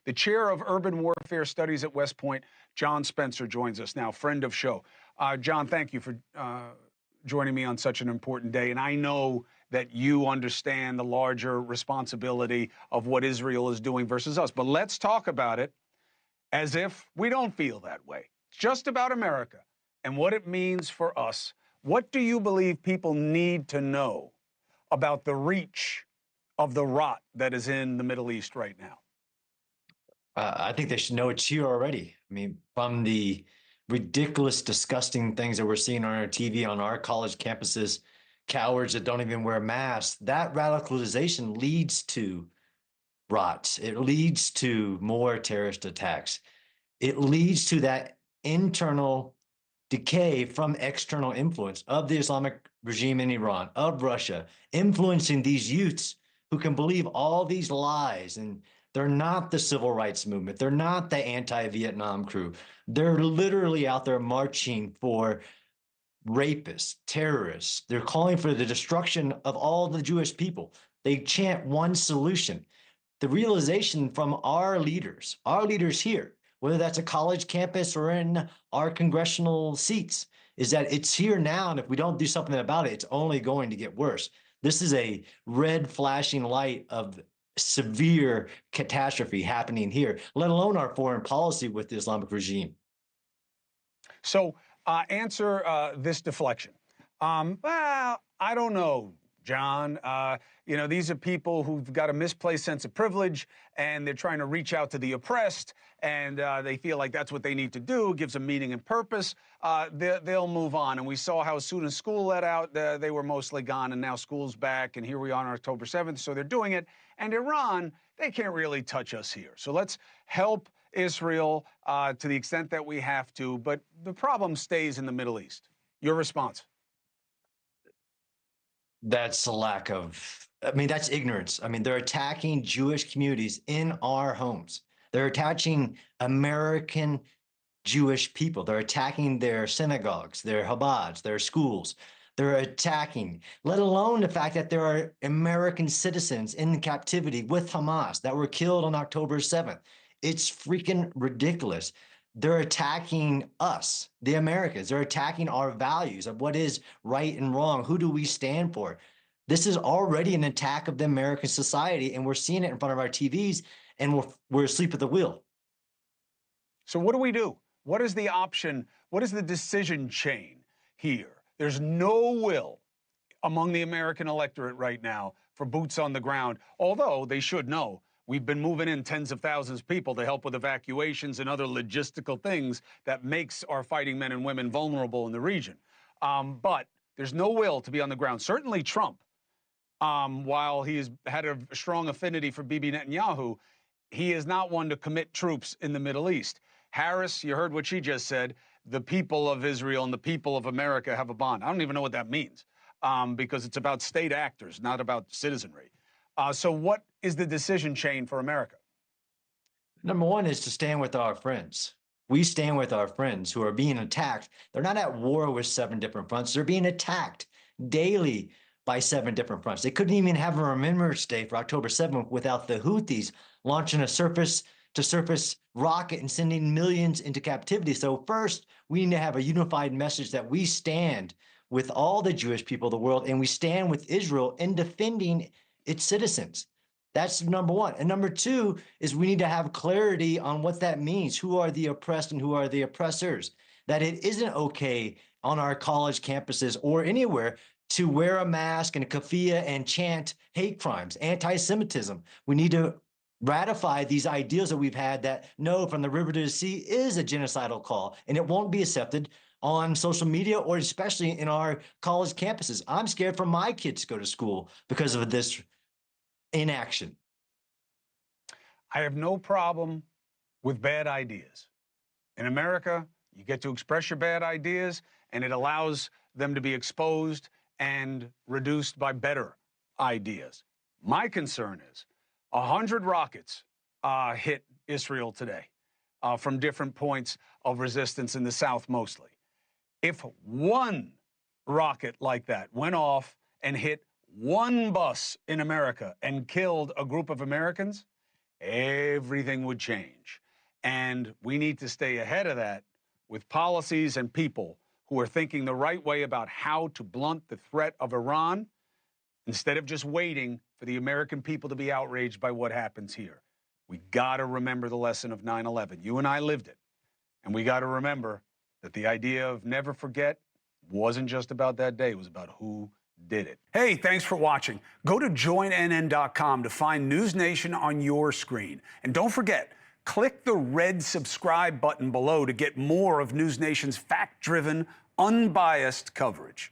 The chair of urban warfare studies at West Point, John Spencer, joins us now, friend of show. John, thank you for joining me on such an important day. And I know that you understand the larger responsibility of what Israel is doing versus us. But let's talk about it as if we don't feel that way. It's just about America and what it means for us. What do you believe people need to know about the reach of the rot that is in the Middle East right now? I think they should know it's here already. I mean, from the ridiculous, disgusting things that we're seeing on our TV, on our college campuses, cowards that don't even wear masks, that radicalization leads to rot. It leads to more terrorist attacks. It leads to that internal decay from external influence of the Islamic regime in Iran, of Russia, influencing these youths who can believe all these lies. And they're not the civil rights movement. They're not the anti-Vietnam crew. They're literally out there marching for rapists, terrorists. They're calling for the destruction of all the Jewish people. They chant one solution. The realization from our leaders here, whether that's a college campus or in our congressional seats, is that it's here now, and if we don't do something about it, it's only going to get worse. This is a red flashing light of severe catastrophe happening here, let alone our foreign policy with the Islamic regime. So answer this deflection. Well, I don't know, John. You know, these are people who've got a misplaced sense of privilege, and they're trying to reach out to the oppressed, and they feel like that's what they need to do. It gives them meaning and purpose. They'll move on. And we saw how as soon as school let out, they were mostly gone, and now school's back, and here we are on October 7th, so they're doing it. And Iran, they can't really touch us here. So let's help Israel to the extent that we have to, but the problem stays in the Middle East. Your response? That's a lack of, I mean, that's ignorance. I mean, they're attacking Jewish communities in our homes. They're attacking American Jewish people. They're attacking their synagogues, their Chabads, their schools. They're attacking, let alone the fact that there are American citizens in captivity with Hamas that were killed on October 7th. It's freaking ridiculous. They're attacking us, the Americans. They're attacking our values of what is right and wrong. Who do we stand for? This is already an attack of the American society, and we're seeing it in front of our TVs, and we're asleep at the wheel. So what do we do? What is the option? What is the decision chain here? There's no will among the American electorate right now for boots on the ground, although they should know. We've been moving in tens of thousands of people to help with evacuations and other logistical things that makes our fighting men and women vulnerable in the region. But there's no will to be on the ground. Certainly Trump, while he has had a strong affinity for Bibi Netanyahu, he is not one to commit troops in the Middle East. Harris, you heard what she just said. The people of Israel and the people of America have a bond. I don't even know what that means because it's about state actors, not about citizenry. So what is the decision chain for America? Number one is to stand with our friends. We stand with our friends who are being attacked. They're not at war with 7 different fronts. They're being attacked daily by 7 different fronts. They couldn't even have a Remembrance Day for October 7th without the Houthis launching a surface-to-surface rocket and sending millions into captivity. So first, we need to have a unified message that we stand with all the Jewish people of the world, and we stand with Israel in defending its citizens. That's number one. And number two is we need to have clarity on what that means. Who are the oppressed and who are the oppressors? That it isn't okay on our college campuses or anywhere to wear a mask and a keffiyeh and chant hate crimes, anti-Semitism. We need to ratify these ideals that we've had that no, from the river to the sea is a genocidal call, and it won't be accepted on social media or especially in our college campuses. I'm scared for my kids to go to school because of this inaction. I have no problem with bad ideas. In America, you get to express your bad ideas, and it allows them to be exposed and reduced by better ideas. My concern is 100 rockets hit Israel today from different points of resistance in the south mostly. If one rocket like that went off and hit one bus in America and killed a group of Americans, everything would change. And we need to stay ahead of that with policies and people who are thinking the right way about how to blunt the threat of Iran instead of just waiting for the American people to be outraged by what happens here. We got to remember the lesson of 9/11. You and I lived it. And we got to remember that the idea of never forget wasn't just about that day. It was about who did it. Hey, thanks for watching. Go to joinnn.com to find NewsNation on your screen. And don't forget, click the red subscribe button below to get more of NewsNation's fact-driven, unbiased coverage.